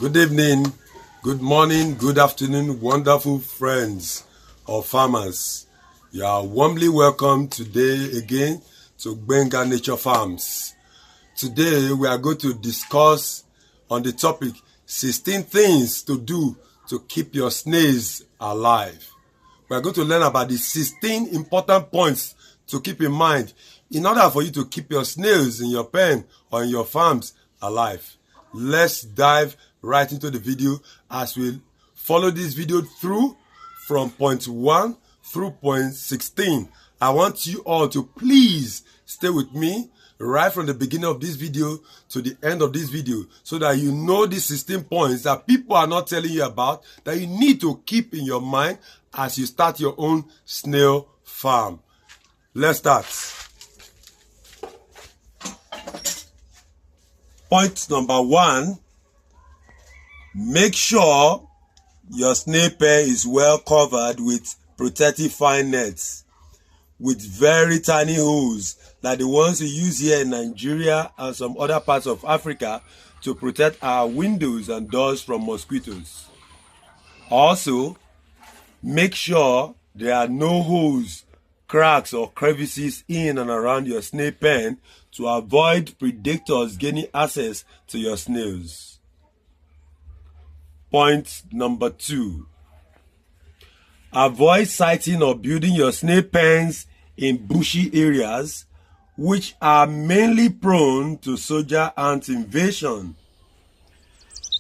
Good evening, good morning, good afternoon, wonderful friends of farmers. You are warmly welcome today again to Benga Nature Farms. Today we are going to discuss on the topic 16 things to do to keep your snails alive. We are going to learn about the 16 important points to keep in mind in order for you to keep your snails in your pen or in your farms alive. Let's dive right into the video as we follow this video through from point 1 through point 16. I want you all to please stay with me right from the beginning of this video to the end of this video so that you know these 16 points that people are not telling you about that you need to keep in your mind as you start your own snail farm. Let's start. Point number 1, make sure your snail pen is well covered with protective fine nets with very tiny holes like the ones we use here in Nigeria and some other parts of Africa to protect our windows and doors from mosquitoes. Also, make sure there are no holes, cracks or crevices in and around your snail pen to avoid predators gaining access to your snails. Point number 2. Avoid siting or building your snail pens in bushy areas which are mainly prone to soldier ant invasion.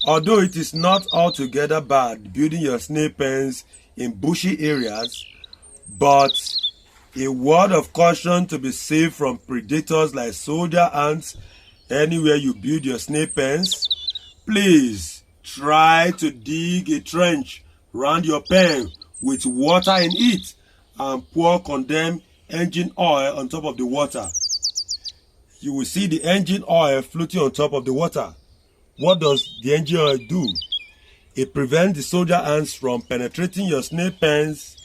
Although it is not altogether bad building your snail pens in bushy areas, but a word of caution to be safe from predators like soldier ants anywhere you build your snail pens. Please try to dig a trench around your pen with water in it and pour condemned engine oil on top of the water. You will see the engine oil floating on top of the water. What does the engine oil do? It prevents the soldier ants from penetrating your snail pens,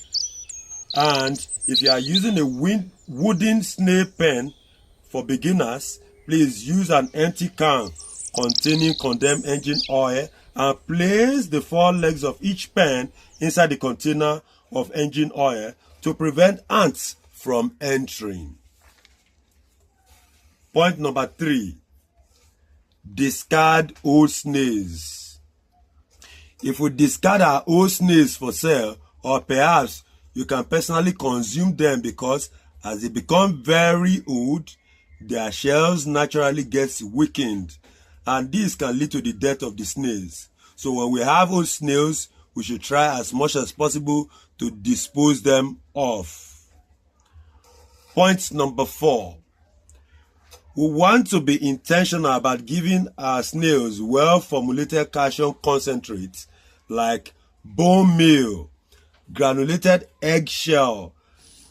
and if you are using a wooden snail pen for beginners, please use an empty can containing condemned engine oil and place the 4 legs of each pen inside the container of engine oil to prevent ants from entering. Point number 3. Discard old snails. If we discard our old snails for sale, or perhaps you can personally consume them because as they become very old, their shells naturally gets weakened, and this can lead to the death of the snails. So when we have old snails, we should try as much as possible to dispose them off. Point number 4. We want to be intentional about giving our snails well-formulated calcium concentrates like bone meal, granulated eggshell,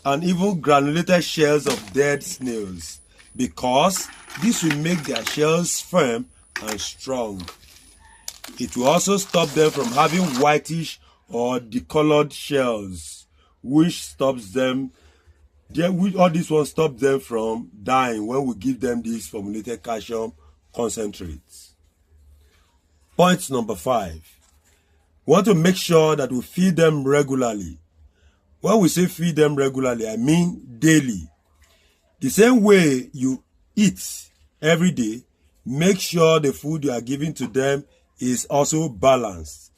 and even granulated shells of dead snails, because this will make their shells firm and strong. It will also stop them from having whitish or decolored shells, which stops them. All these ones stop them from dying when we give them these formulated calcium concentrates. Point number 5. We want to make sure that we feed them regularly. When we say feed them regularly, I mean daily. The same way you eat every day, make sure the food you are giving to them is also balanced.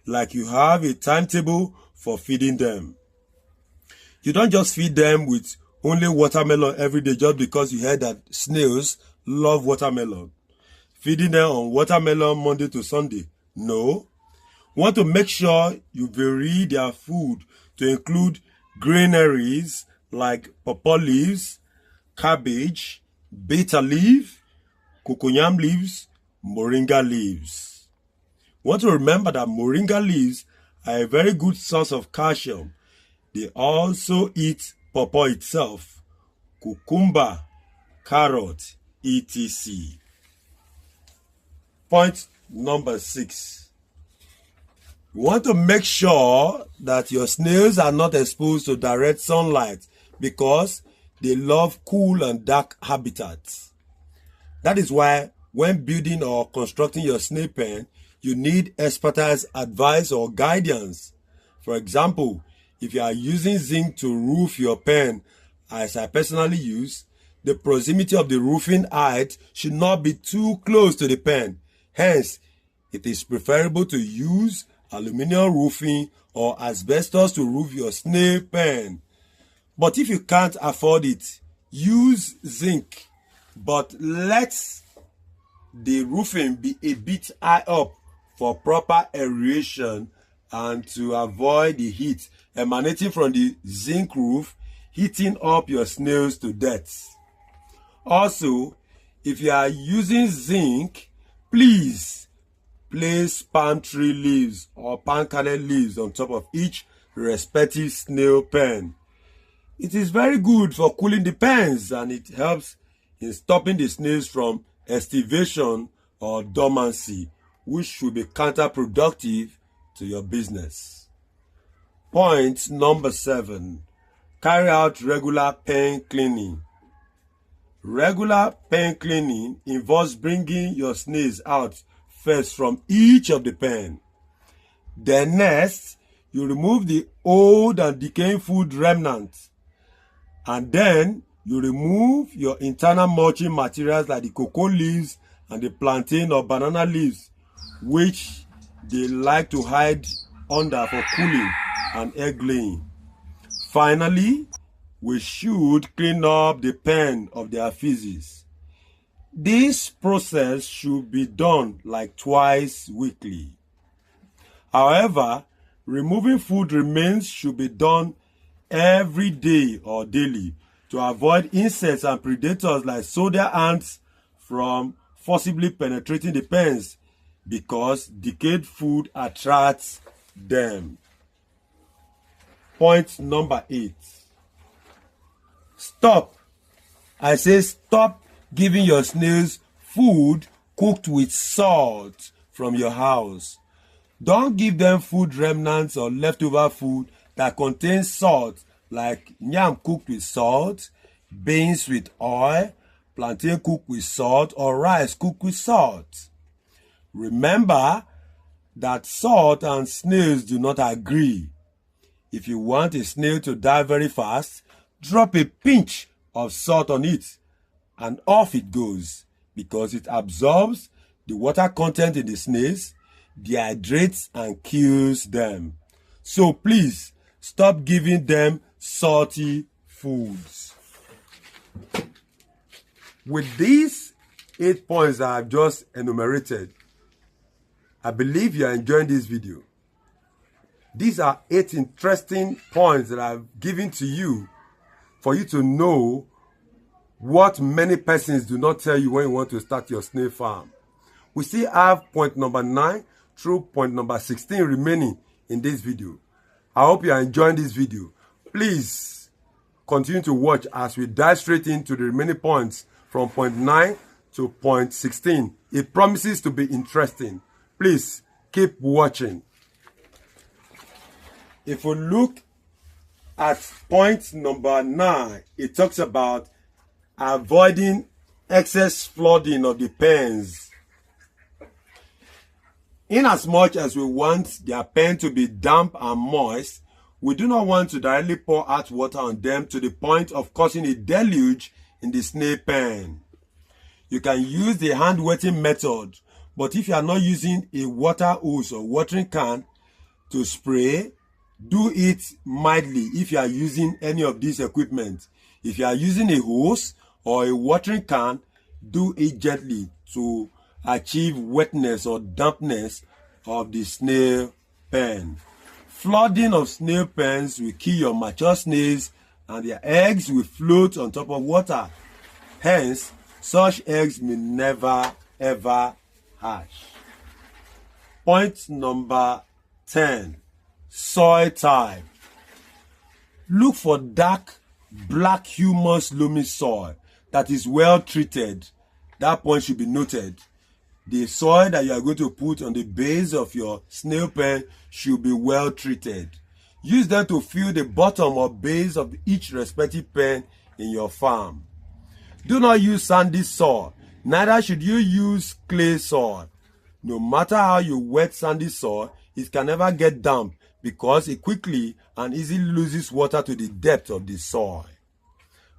Like you have a timetable for feeding them. You don't just feed them with only watermelon every day just because you heard that snails love watermelon. Feeding them on watermelon Monday to Sunday. No. You want to make sure you vary their food to include granaries like pawpaw leaves, cabbage, bitter leaf, cocoyam leaves, moringa leaves. You want to remember that moringa leaves are a very good source of calcium. They also eat pawpaw itself, cucumber, carrot, etc. Point number 6. You want to make sure that your snails are not exposed to direct sunlight because they love cool and dark habitats. That is why When building or constructing your snail pen, you need expertise, advice, or guidance. For example, if you are using zinc to roof your pen, as I personally use, the proximity of the roofing height should not be too close to the pen. Hence, it is preferable to use aluminum roofing or asbestos to roof your snail pen. But if you can't afford it, use zinc, but let the roofing be a bit high up for proper aeration and to avoid the heat emanating from the zinc roof heating up your snails to death. Also, if you are using zinc, please place palm tree leaves or palm kernel leaves on top of each respective snail pen. It is very good for cooling the pens, and it helps in stopping the snails from estivation or dormancy, which will be counterproductive to your business. Point number 7. Carry out regular pen cleaning. Regular pen cleaning involves bringing your snails out first from each of the pen. Then next, you remove the old and decaying food remnants. And then you remove your internal mulching materials like the cocoa leaves and the plantain or banana leaves, which they like to hide under for cooling and egg laying. Finally, we should clean up the pen of their feces. This process should be done like twice weekly. However, removing food remains should be done every day or daily to avoid insects and predators like soldier ants from forcibly penetrating the pens, because decayed food attracts them. Point number 8. Stop. I say stop giving your snails food cooked with salt from your house. Don't give them food remnants or leftover food that contains salt, like yam cooked with salt, beans with oil, plantain cooked with salt, or rice cooked with salt. Remember that salt and snails do not agree. If you want a snail to die very fast, drop a pinch of salt on it and off it goes, because it absorbs the water content in the snails, dehydrates and kills them. So please stop giving them salty foods. With these 8 points that I've just enumerated, I believe you are enjoying this video. These are 8 interesting points that I've given to you for you to know what many persons do not tell you when you want to start your snail farm. We still have point number 9 through point number 16 remaining in this video. I hope you are enjoying this video. Please continue to watch as we dive straight into the remaining points from point 9 to point 16. It promises to be interesting. Please keep watching. If we look at point number 9, it talks about avoiding excess flooding of the pens. In as much as we want their pen to be damp and moist, we do not want to directly pour hot water on them to the point of causing a deluge in the snail pen. You can use the hand wetting method, but if you are not using a water hose or watering can to spray, do it mildly if you are using any of these equipment. If you are using a hose or a watering can, do it gently to achieve wetness or dampness of the snail pen. Flooding of snail pens will kill your mature snails and their eggs will float on top of water. Hence, such eggs may never ever hatch. Point number 10. Soil type. Look for dark, black, humus, loamy soil that is well treated. That point should be noted. The soil that you are going to put on the base of your snail pen should be well treated. Use them to fill the bottom or base of each respective pen in your farm. Do not use sandy soil. Neither should you use clay soil. No matter how you wet sandy soil, it can never get damp because it quickly and easily loses water to the depth of the soil.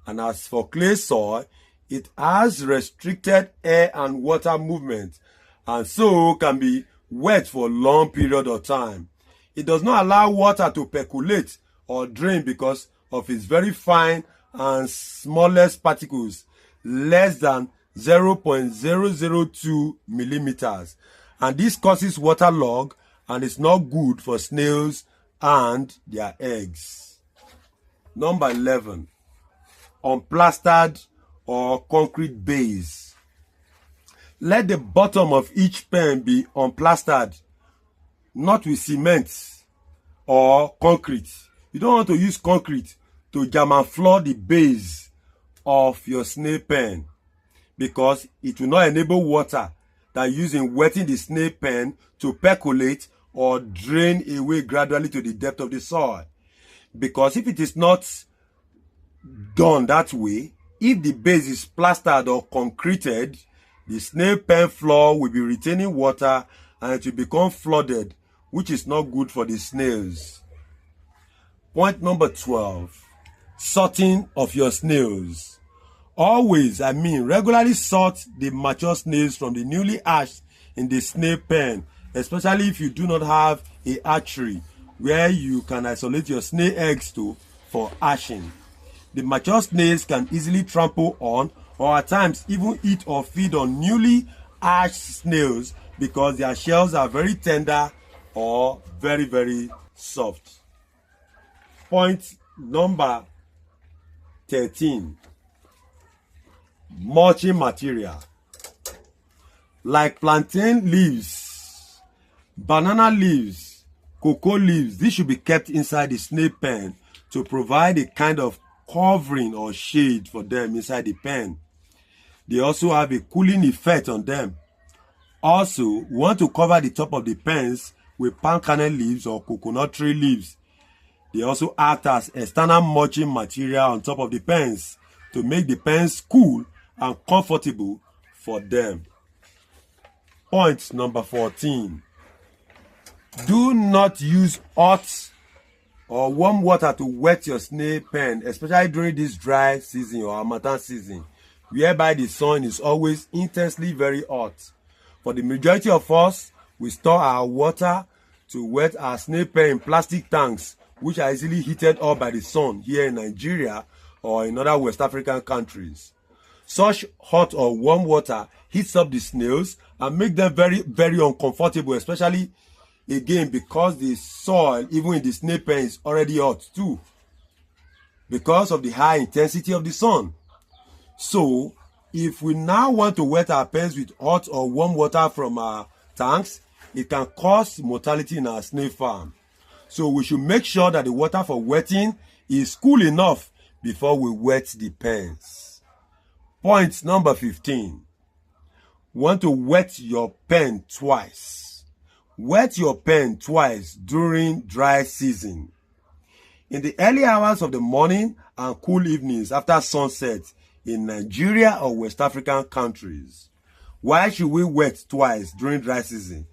And as for clay soil, it has restricted air and water movement and so can be wet for a long period of time. It does not allow water to percolate or drain because of its very fine and smallest particles, less than 0.002 millimeters. And this causes waterlog and is not good for snails and their eggs. Number 11. Unplastered or concrete base. Let the bottom of each pen be unplastered, not with cement or concrete. You don't want to use concrete to jam and floor the base of your snail pen because it will not enable water that you use in wetting the snail pen to percolate or drain away gradually to the depth of the soil. Because if it is not done that way, if the base is plastered or concreted, the snail pen floor will be retaining water and it will become flooded, which is not good for the snails. Point number 12. Sorting of your snails. Always, regularly sort the mature snails from the newly hatched in the snail pen, especially if you do not have a hatchery where you can isolate your snail eggs to for hatching. The mature snails can easily trample on or at times even eat or feed on newly hatched snails because their shells are very tender or very, very soft. Point number 13. Mulching material. Like plantain leaves, banana leaves, cocoa leaves, these should be kept inside the snail pen to provide a kind of covering or shade for them inside the pen. They also have a cooling effect on them. Also, we want to cover the top of the pens with palm kernel leaves or coconut tree leaves. They also act as external mulching material on top of the pens to make the pens cool and comfortable for them. Point number 14. Do not use hot or warm water to wet your snail pen, especially during this dry season or harmattan season, whereby the sun is always intensely very hot. For the majority of us, we store our water to wet our snail pen in plastic tanks, which are easily heated up by the sun here in Nigeria or in other West African countries. Such hot or warm water heats up the snails and make them very, very uncomfortable, especially again because the soil, even in the snail pen, is already hot too because of the high intensity of the sun. So, if we now want to wet our pens with hot or warm water from our tanks, it can cause mortality in our snail farm. So we should make sure that the water for wetting is cool enough before we wet the pens. Point number 15. Want to wet your pen twice. Wet your pen twice during dry season. In the early hours of the morning and cool evenings after sunset in Nigeria or West African countries. Why should we wet twice during dry season?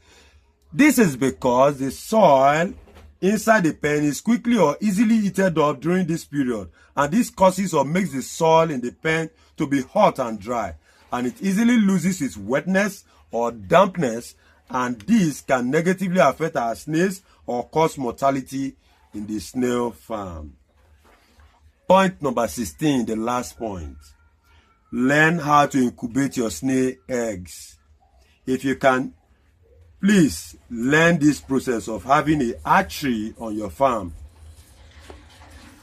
This is because the soil inside the pen is quickly or easily heated up during this period, and this causes or makes the soil in the pen to be hot and dry, and it easily loses its wetness or dampness, and this can negatively affect our snails or cause mortality in the snail farm. Point number 16, the last point. Learn how to incubate your snail eggs. If you can, please learn this process of having a hatchery on your farm.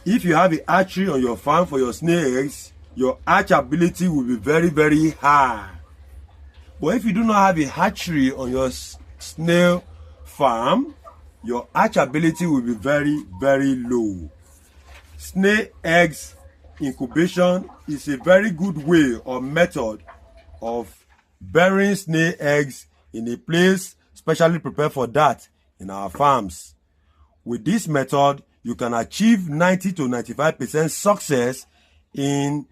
If you have a hatchery on your farm for your snail eggs, your hatchability will be very, very high. But if you do not have a hatchery on your snail farm, your hatchability will be very, very low. Snail eggs incubation is a very good way or method of burying snail eggs in a place specially prepared for that in our farms. With this method, you can achieve 90 to 95% success in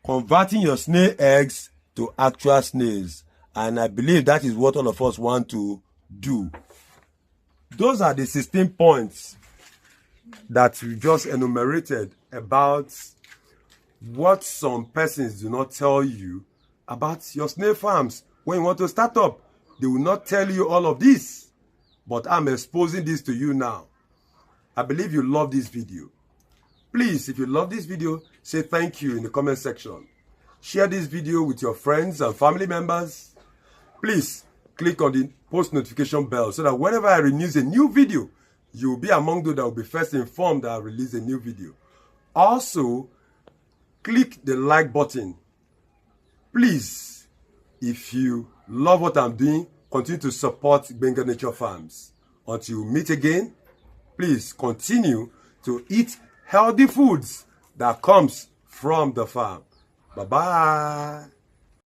converting your snail eggs to actual snails. And I believe that is what all of us want to do. Those are the 16 points that we just enumerated about what some persons do not tell you about your snail farms. When you want to start up, they will not tell you all of this. But I'm exposing this to you now. I believe you love this video. Please, if you love this video, say thank you in the comment section. Share this video with your friends and family members. Please, click on the post notification bell so that whenever I release a new video, you will be among those that will be first informed that I release a new video. Also, click the like button. Please, if you love what I'm doing, continue to support Benga Nature Farms. Until we meet again, please continue to eat healthy foods that comes from the farm. Bye-bye.